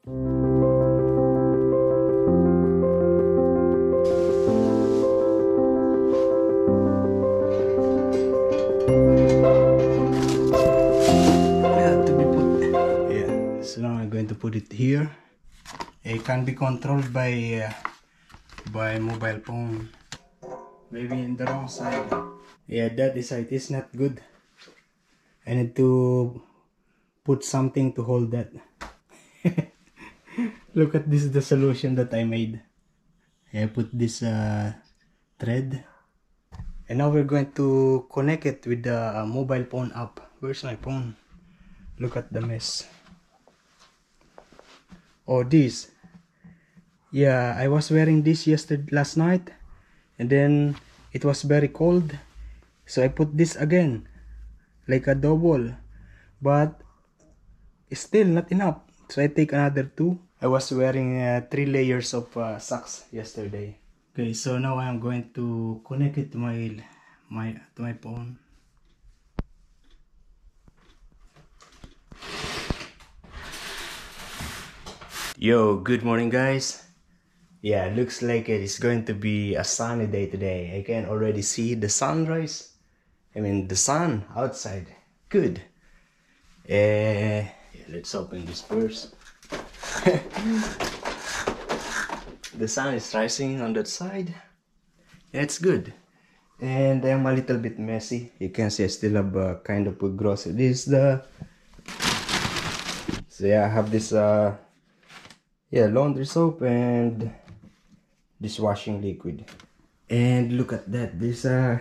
To be put, yeah. So now I'm going to put it here. It can be controlled by mobile phone. Maybe in the wrong side. Yeah, that is it is not good. I need to put something to hold that. Look at this, the solution that I made. I put this thread, and now we're going to connect it with the mobile phone app. Where's my phone? Look at the mess. Oh, this. Yeah, I was wearing this last night, and then it was very cold, so I put this again, like a double, but it's still not enough. So I take another two. I was wearing 3 layers of socks yesterday. Okay, so now I'm going to connect it to my phone. Yo, good morning, guys. Yeah, looks like it is going to be a sunny day today. I can already see the sunrise. I mean the sun outside. Good. Yeah, let's open this first. The sun is rising on that side. Yeah, it's good. And I'm a little bit messy. You can see I still have kind of put grocery. This is the... So yeah, I have this laundry soap and dishwashing liquid. And look at that. This I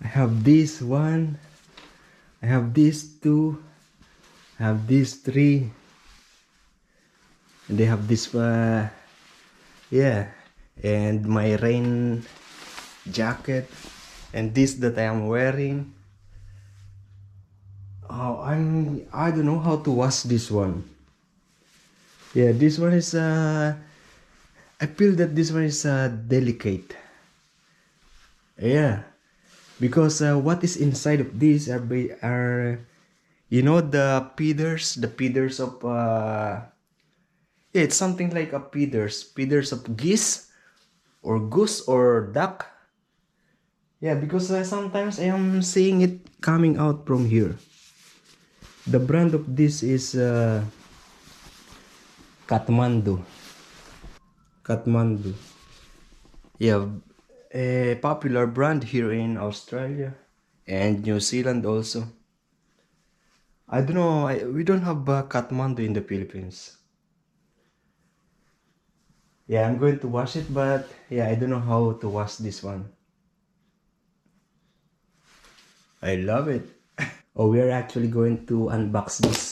have this one. I have these two. I have these three. And they have this yeah, and my rain jacket, and this that I am wearing. Oh, I don't know how to wash this one. Yeah, this one is I feel that this one is delicate. Yeah, because what is inside of these are you know the feeders of yeah, it's something like a feeders of geese or goose or duck. Yeah, because sometimes I am seeing it coming out from here. The brand of this is Kathmandu. Yeah, a popular brand here in Australia and New Zealand also. I don't know, we don't have Kathmandu in the Philippines. Yeah, I'm going to wash it, but yeah, I don't know how to wash this one. I love it. Oh, we are actually going to unbox this.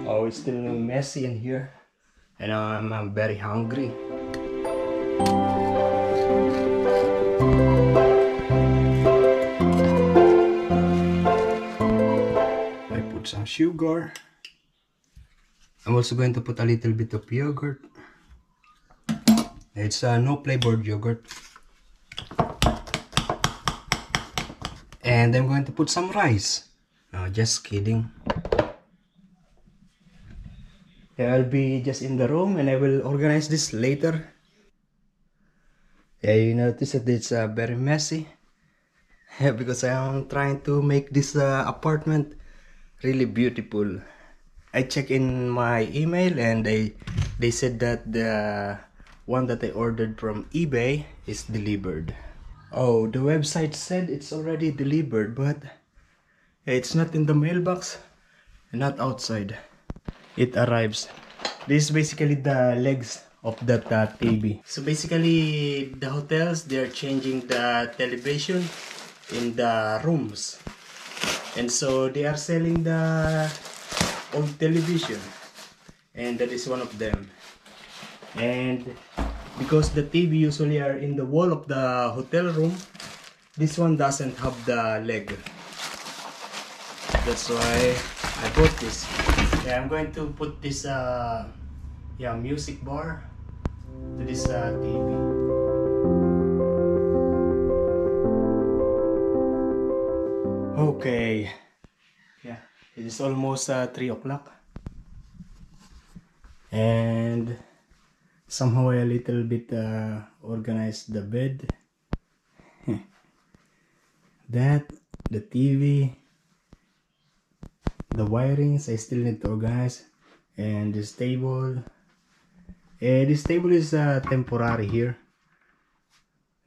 Oh, it's still messy in here, and I'm very hungry. I put some sugar. I'm also going to put a little bit of yogurt. It's no flavored yogurt. And I'm going to put some rice. No, just kidding. Yeah, I'll be just in the room and I will organize this later. Yeah, you notice that it's very messy. Yeah, because I am trying to make this apartment really beautiful. I checked in my email and they said that the one that I ordered from eBay is delivered. Oh, the website said it's already delivered, but it's not in the mailbox and not outside. It arrives. This is basically the legs of that TV. So basically, the hotels, they're changing the television in the rooms. And so they are selling the old television. And that is one of them. And because the TV usually are in the wall of the hotel room. This one doesn't have the leg. That's why I bought this. Yeah, I'm going to put this music bar to this TV. Okay, yeah, it is almost 3 o'clock, and somehow I a little bit organized the bed. That, the TV, the wirings I still need to organize, and this table. This table is temporary here.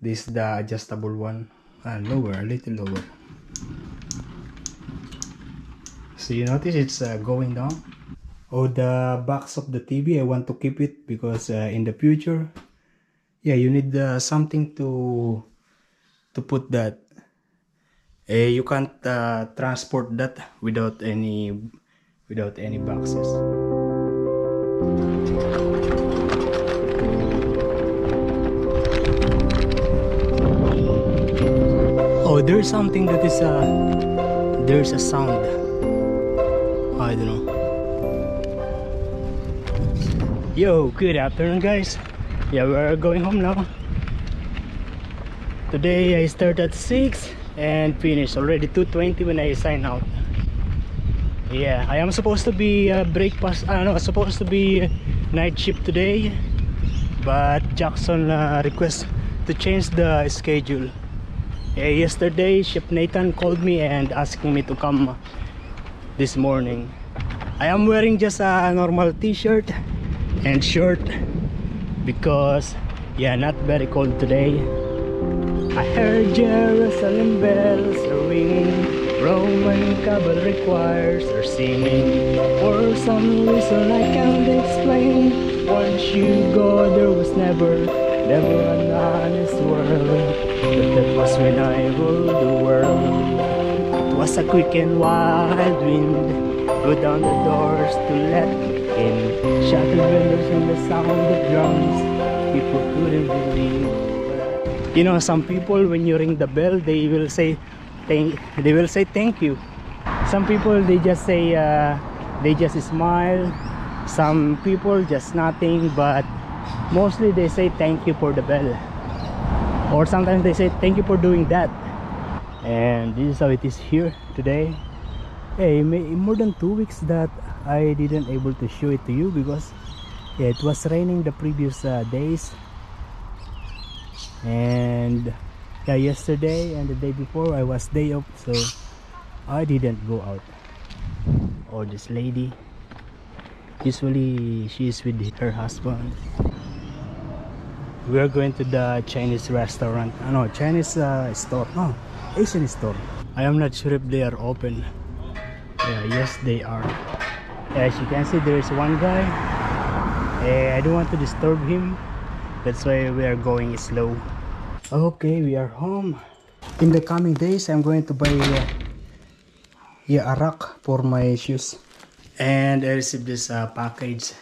This is the adjustable one. Lower, a little lower. So you notice it's going down. Oh, the box of the TV, I want to keep it because in the future, yeah, you need something to put that. You can't transport that without any boxes. Oh, there's something that is there's a sound. I don't know. Yo, good afternoon, guys. Yeah, we're going home now. Today I start at 6 and finish already 2:20 when I sign out. Yeah, I am supposed to be supposed to be night shift today, but Jackson request to change the schedule. Yesterday Chef Nathan called me and asking me to come this morning. I am wearing just a normal t-shirt and shirt because yeah, not very cold today. I heard Jerusalem bells are ringing, Roman cavalry choirs are singing. For some reason I can't explain, once you go there was never an honest world. But that was when I ruled the world. It was a quick and wild wind, go down the doors to let in, shattered windows and the sound of drums. People couldn't believe. You know, some people when you ring the bell, they will say thank you. Some people they just say they just smile. Some people just nothing, but mostly they say thank you for the bell, or sometimes they say thank you for doing that. And this is how it is here today. Hey, more than 2 weeks that I didn't able to show it to you because yeah, it was raining the previous days, and yeah, yesterday and the day before I was day off, so I didn't go out. Or this lady, usually she is with her husband. We are going to the Chinese restaurant. No, Chinese store. No, Asian store. I am not sure if they are open. Yeah, yes they are. As you can see, there is one guy. I don't want to disturb him. That's why we are going slow. Okay, we are home. In the coming days, I'm going to buy a rack for my shoes. And I received this package.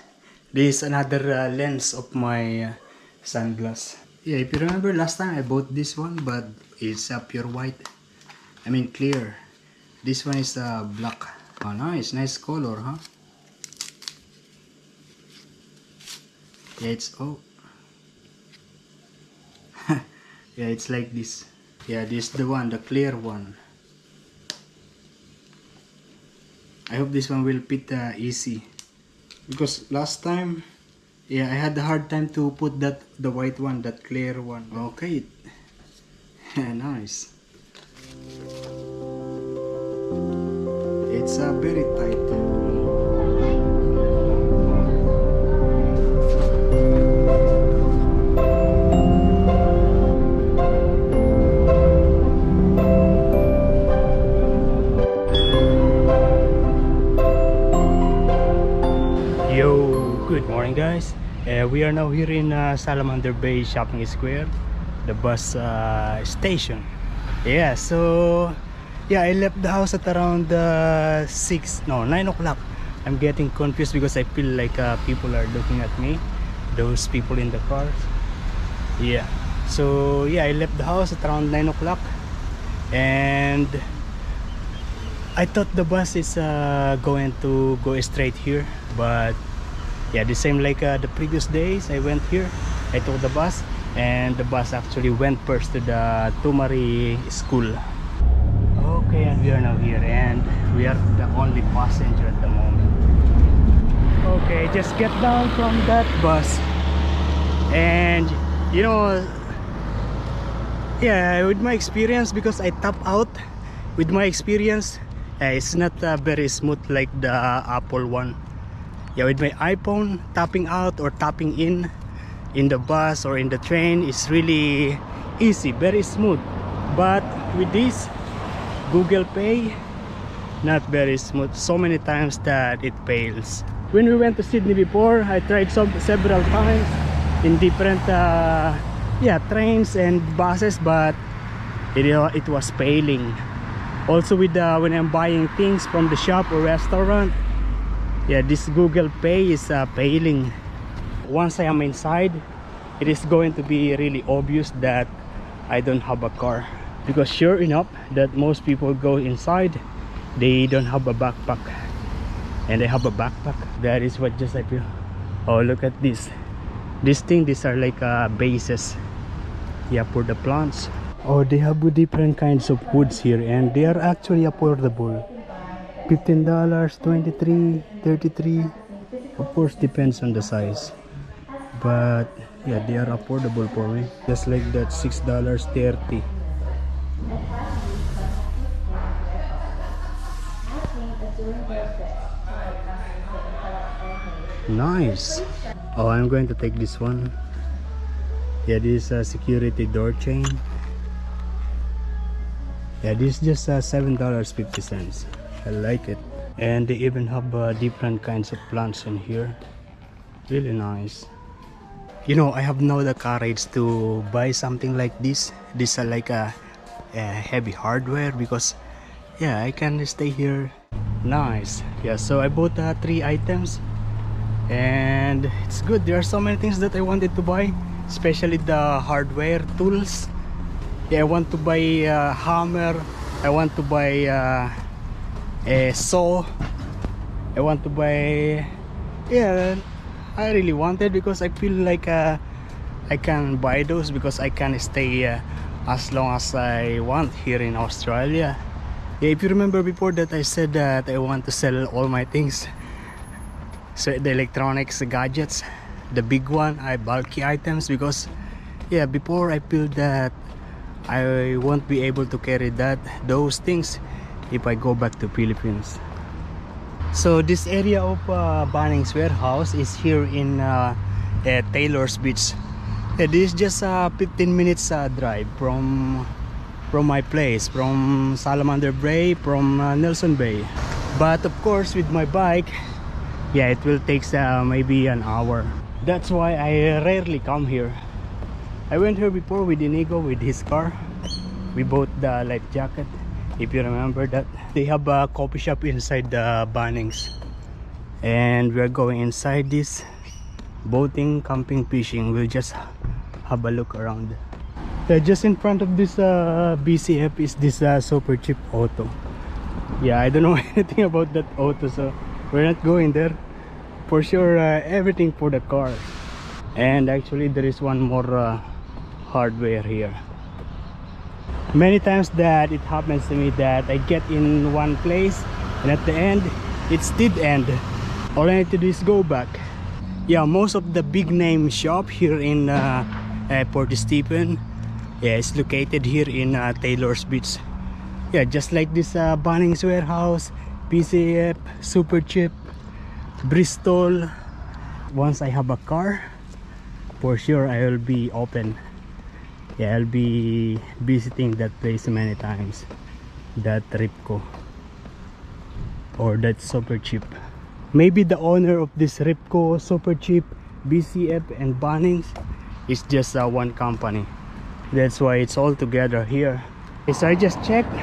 This is another lens of my sunglass. Yeah, if you remember last time I bought this one, but it's pure white. I mean clear. This one is black. Oh, nice color, huh? Yeah, it's yeah, it's like this. Yeah, this is the one, the clear one. I hope this one will fit easy, because last time, yeah, I had a hard time to put the white one, that clear one. Okay, nice. It's very tight. Good morning, guys. We are now here in Salamander Bay Shopping Square, the bus station. Yeah, so yeah, I left the house at around 9 o'clock. I'm getting confused because I feel like people are looking at me, those people in the cars. Yeah. So yeah, I left the house at around 9 o'clock, and I thought the bus is going to go straight here, but yeah, the same like the previous days. I went here, I took the bus, and the bus actually went first to the Tumari school. Okay, and we are now here, and we are the only passenger at the moment. Okay, just get down from that bus, and you know, yeah, with my experience, because I tap out, with my experience, it's not very smooth like the Apple one. Yeah, with my iPhone, tapping out or tapping in the bus or in the train is really easy, very smooth. But with this Google Pay, not very smooth. So many times that it fails. When we went to Sydney before, I tried several times in different yeah, trains and buses, but it was failing. Also with when I'm buying things from the shop or restaurant, yeah, this Google Pay is failing. Once I am inside, it is going to be really obvious that I don't have a car, because sure enough that most people go inside, they don't have a backpack, and I have a backpack. That is what just I feel. Oh, look at this thing. These are like bases, yeah, for the plants. Oh, they have different kinds of woods here, and they are actually affordable. $15, 23, 33. Of course depends on the size, but yeah, they are affordable for me. Just like that, $6.30. Nice. Oh, I'm going to take this one. Yeah, this is a security door chain. Yeah, this is just $7.50. I like it. And they even have different kinds of plants in here. Really nice. You know, I have now the courage to buy something like this. This is like a heavy hardware, because yeah, I can stay here. Nice. Yeah, so I bought 3 items, and it's good. There are so many things that I wanted to buy, especially the hardware tools. Yeah, I want to buy a hammer, I want to buy a saw, I want to buy, yeah, I really wanted, because I feel like I can buy those because I can stay as long as I want here in Australia. Yeah, if you remember before that I said that I want to sell all my things, so the electronics, the gadgets, the big one, bulky items, because yeah, before I feel that I won't be able to carry those things if I go back to Philippines. So this area of Bunnings warehouse is here in Taylor's Beach. Yeah, this is just 15 minutes drive from my place, from Salamander Bay, from Nelson Bay. But of course with my bike, yeah, it will take maybe an hour. That's why I rarely come here. I went here before with Inigo, with his car. We bought the life jacket, if you remember that. They have a coffee shop inside the Bunnings, and we're going inside this. Boating, camping, fishing. We'll just have a look around. Just in front of this BCF is this super cheap auto. Yeah, I don't know anything about that auto, so we're not going there. For sure, everything for the car. And actually there is one more hardware here. Many times that it happens to me that I get in one place, and at the end it's dead end. All I need to do is go back. Yeah, most of the big name shop here in Port Stephen, yeah, it's located here in Taylor's Beach. Yeah, just like this Bunnings warehouse, PCF, Super Cheap, Bristol. Once I have a car, for sure I will be open. Yeah, I'll be visiting that place many times. That Ripco or that Super Cheap. Maybe the owner of this Ripco, Super Cheap, BCF and Bunnings is just one company. That's why it's all together here. Okay, so I just checked,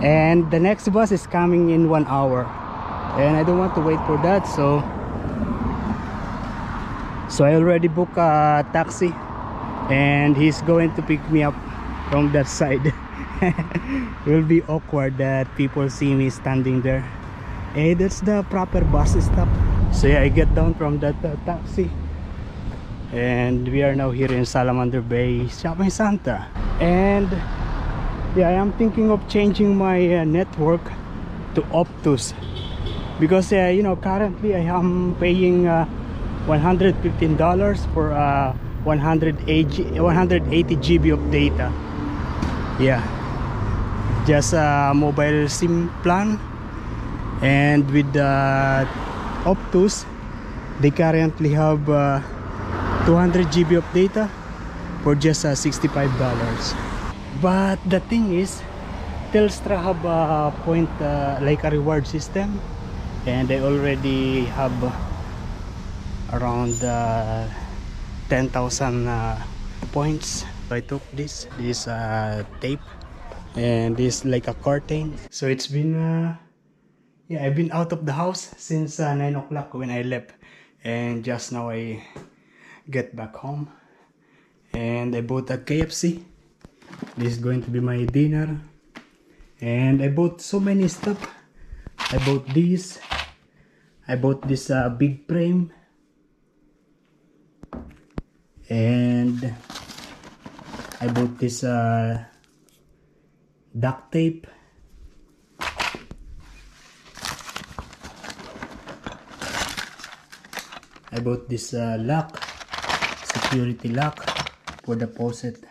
and the next bus is coming in 1 hour, and I don't want to wait for that, so I already booked a taxi. and he's going to pick me up from that side. It will be awkward that people see me standing there. Hey, that's the proper bus stop. So yeah, I get down from that taxi, and we are now here in Salamander Bay Shopping Center. And yeah, I am thinking of changing my network to Optus, because you know, currently I am paying $115 for 180 GB of data. Yeah, just a mobile SIM plan. And with the Optus, they currently have 200 GB of data for just $65. But the thing is, Telstra have a point like a reward system, and I already have around 10,000 points. I took this tape, and this like a curtain. So it's been yeah, I've been out of the house since 9 o'clock when I left, and just now I get back home, and I bought a KFC. This is going to be my dinner, and I bought so many stuff. I bought this, I bought this big frame, and I bought this duct tape. I bought this lock, security lock for the faucet.